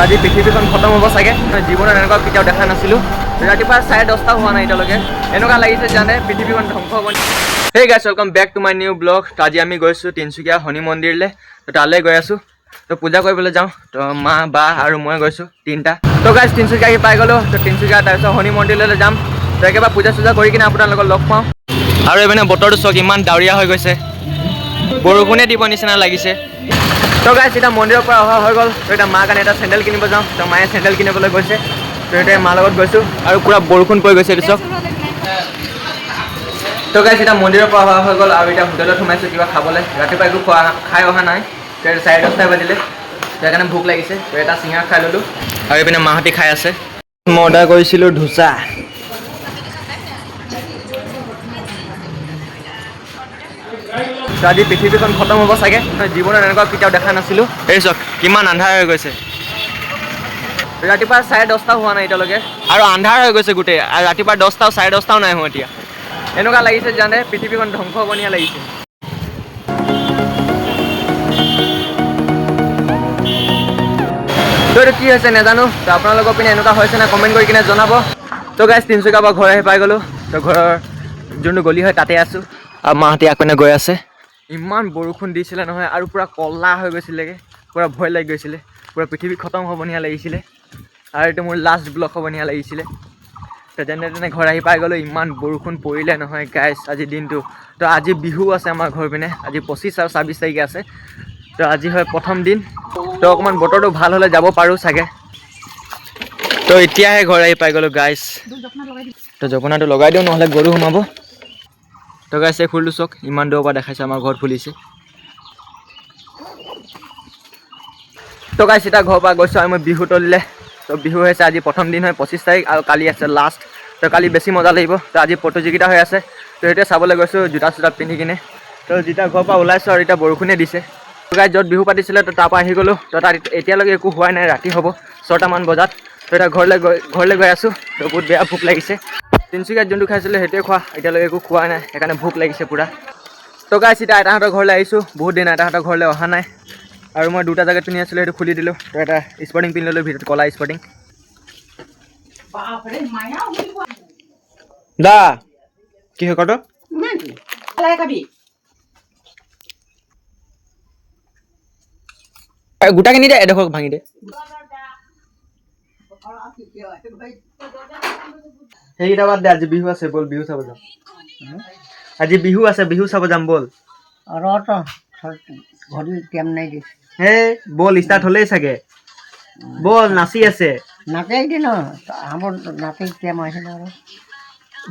আজি পৃথিৱীখন খতম হ'ব চাগে জীৱনত এনেকুৱা কেতিয়াও দেখা নাছিলোঁ ৰাতিপুৱা 10:30 হোৱা নাই এতিয়ালৈকে এনেকুৱা লাগিছে জানে পৃথিৱীখন ধ্বংস হ'ব হে guys welcome back to my new blog তো আজি আমি গৈছোঁ তিনিচুকীয়া শনি মন্দিৰলৈ তো তালৈ গৈ আছোঁ তো পূজা কৰিবলৈ যাওঁ তো মা বা আৰু মই গৈছোঁ তিনিটা তো গাইছ তিনিচুকীয়া আহি পাই গ'লোঁ তো তিনিচুকীয়া তাৰপিছত শনি মন্দিৰলৈ যাম তো একেবাৰে পূজা চূজা কৰি কিনে আপোনালোকক লগ পাওঁ আৰু এইপিনে বতৰটো চাওক ইমান ডাৱৰীয়া হৈ গৈছে বৰষুণে দিব নিচিনা লাগিছে তো গাইছ এতিয়া মন্দিৰৰ পৰা অহা হৈ গ'ল তো এতিয়া মাৰ কাৰণে এটা চেণ্ডেল কিনিব যাওঁ তো মায়ে চেণ্ডেল কিনিবলৈ গৈছে তো এতিয়া মাৰ লগত গৈছোঁ আৰু পূৰা বৰষুণ পৰি গৈছে এইটো চাওক তো গাইছ এতিয়া মন্দিৰৰ পৰা অহা হৈ গ'ল আৰু এতিয়া হোটেলত সোমাইছোঁ কিবা খাবলৈ ৰাতিপুৱা একো খাই অহা নাই তো 10:30 বাজিলে সেইকাৰণে ভোক লাগিছে তো এটা চিঙৰা খাই ল'লোঁ আৰু এইপিনে মাহঁতি খাই আছে মই অৰ্ডাৰ কৰিছিলোঁ ধোচা তো আজি পৃথিৱীখন খতম হ'ব চাগে জীৱনত এনেকুৱা কেতিয়াও দেখা নাছিলোঁ এই চাওক কিমান আন্ধাৰ হৈ গৈছে ৰাতিপুৱা 10:30 হোৱা নাই এতিয়ালৈকে আৰু আন্ধাৰ হৈ গৈছে গোটেই আৰু ৰাতিপুৱা 10টা 10:30 নাই হোৱা এতিয়া এনেকুৱা লাগিছে জানে পৃথিৱীখন ধ্বংস হ'ব নিয়া লাগিছে তো এইটো কি হৈছে নাজানো তো আপোনালোকৰ পিনে এনেকুৱা হৈছে নে কমেণ্ট কৰি কিনে জনাব তো গাইছ তিনিচুকীয়াৰ পৰা ঘৰ আহি পাই গ'লোঁ তো ঘৰৰ যোনটো গলি হয় তাতে আছোঁ আৰু মাহঁতে আগপিনে গৈ আছে ইমান বৰষুণ দিছিলে নহয় আৰু পূৰা ক'লা হৈ গৈছিলেগৈ পূৰা ভয় লাগি গৈছিলে পূৰা পৃথিৱী খতম হ'ব নিয়া লাগিছিলে আৰু এইটো মোৰ লাষ্ট ব্লগ হ'ব নিয়া লাগিছিলে তো যেনে তেনে ঘৰ আহি পাই গ'লোঁ ইমান বৰষুণ পৰিলে নহয় গাইছ আজিৰ দিনটো তো আজি বিহু আছে আমাৰ ঘৰ পিনে আজি 25 আৰু 26 তাৰিখে আছে তো আজি হয় প্ৰথম দিন তো অকণমান বতৰটো ভাল হ'লে যাব পাৰোঁ চাগে তো এতিয়াহে ঘৰ আহি পাই গ'লোঁ গাইছ তো জপনাটো লগাই দিওঁ নহ'লে গৰু সোমাব তো গাইছ এই ফুলটো চাওক ইমান দূৰৰ পৰা দেখাইছে আমাৰ ঘৰত ফুলিছে তো গাইছ এতিয়া ঘৰৰ পৰা গৈছোঁ আৰু মই বিহু তলিলে তো বিহু হৈছে আজি প্ৰথম দিন হয় 25 তাৰিখ আৰু কালি আছে লাষ্ট তো কালি বেছি মজা লাগিব তো আজি প্ৰতিযোগিতা হৈ আছে তো সেইটোৱে চাবলৈ গৈছোঁ জোতা চোতা পিন্ধি কিনে তো যেতিয়া ঘৰৰ পৰা ওলাইছোঁ আৰু এতিয়া বৰষুণে দিছে তো গাইছ য'ত বিহু পাতিছিলে তো তাৰপৰা আহি গ'লোঁ তো তাত এতিয়ালৈকে একো হোৱাই নাই ৰাতি হ'ব 6টামান বজাত তো এতিয়া ঘৰলৈ গৈ আছোঁ তো বহুত বেয়া ভোক লাগিছে তিনিচুকীয়াত যোনটো খাইছিলোঁ সেইটোৱে খোৱা এতিয়ালৈকে একো খোৱা নাই সেইকাৰণে ভোক লাগিছে পূৰা তো গাইছ এতিয়া আইতাহঁতৰ ঘৰলৈ আহিছোঁ বহুত দিন আইতাহঁতৰ ঘৰলৈ অহা নাই আৰু মই দুটা জেগাত পিন্ধি আছিলোঁ সেইটো খুলি দিলোঁ তো এটা স্পৰ্টিং পিন্ধি ল'লোঁ ভিতৰত ক'লা স্পৰ্টিং দা কি হয় কত গোটাখিনি দে এডোখৰ ভাঙি দে সেইকেইটা বাদ দে আজি বিহু আছে ব'ল বিহু চাব যাম আজি বিহু আছে বিহু চাব যাম ব'ল ঘড়ী টাইম নাই দিস হে ব'ল ষ্টাৰ্ট হ'লেই চাগে ব'ল নাচি আছে নাচেই দি ন আমার নাচেই টাইম আছে না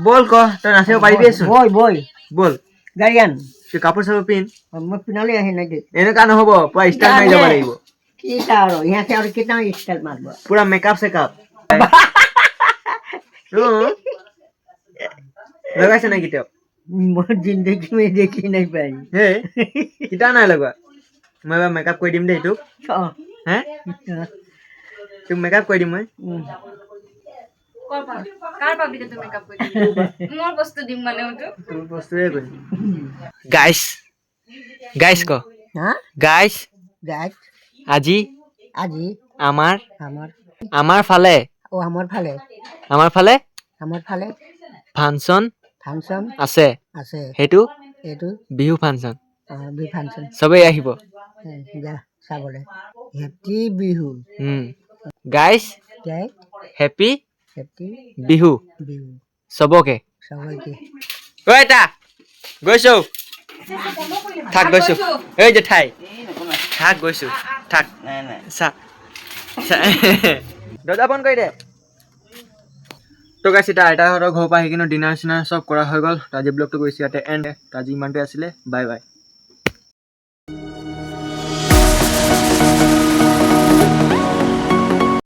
ব'ল ক তই নাচিব পাৰিবিচোন বই বই ব'ল গাড়ী আন তই কাপোৰ চাপোৰ পিন্ধ মই পিনালে আহি নাই দিস এনেকুৱা নহ'ব পুৰা ষ্টাইল মাৰি যাব লাগিব কি আৰু ইহঁতে আৰু কিমান ষ্টাইল মাৰিব পুৰা মেকআপ চেকআপ লগাইছে নাই কেতিয়াও মই জিন্দগী মে দেখি নাই পাই হে কিটা নাই লগোৱা মই এবাৰ মেকআপ কৰি দিম দেই তোক হে তোক মেকআপ কৰি দিম মই তোৰ বস্তুৱে কৰিম গাইছ গাইছ ক গাইছ গাইড আজি আজি আমাৰ আমাৰ আমাৰ ফালে আমাৰ ফালে আমাৰ ফালে ফাংচন ফাংশন আছে আছে সেইটো এইটো বিহু ফাংচন বি ফাংশন চবেই আহিব যা চাবলে হেপী বিহু গাইছ গাই হেপী হেপী বিহু বিহু চবকে সবাইকে ঐ তা গৈছো থাক গৈছো এই জেঠাই থাক গৈছো থাক চা দৰ্জা বন্ধ কৰি দে তো গাইছ এতিয়া আইতাহঁতৰ ঘৰৰ পৰা আহি কিনে ডিনাৰ চিনাৰ চব কৰা হৈ গ'ল আজি ব্লগটো গৈছে ইয়াতে এণ্ড আজি ইমানটোৱে আছিলে বাই বাই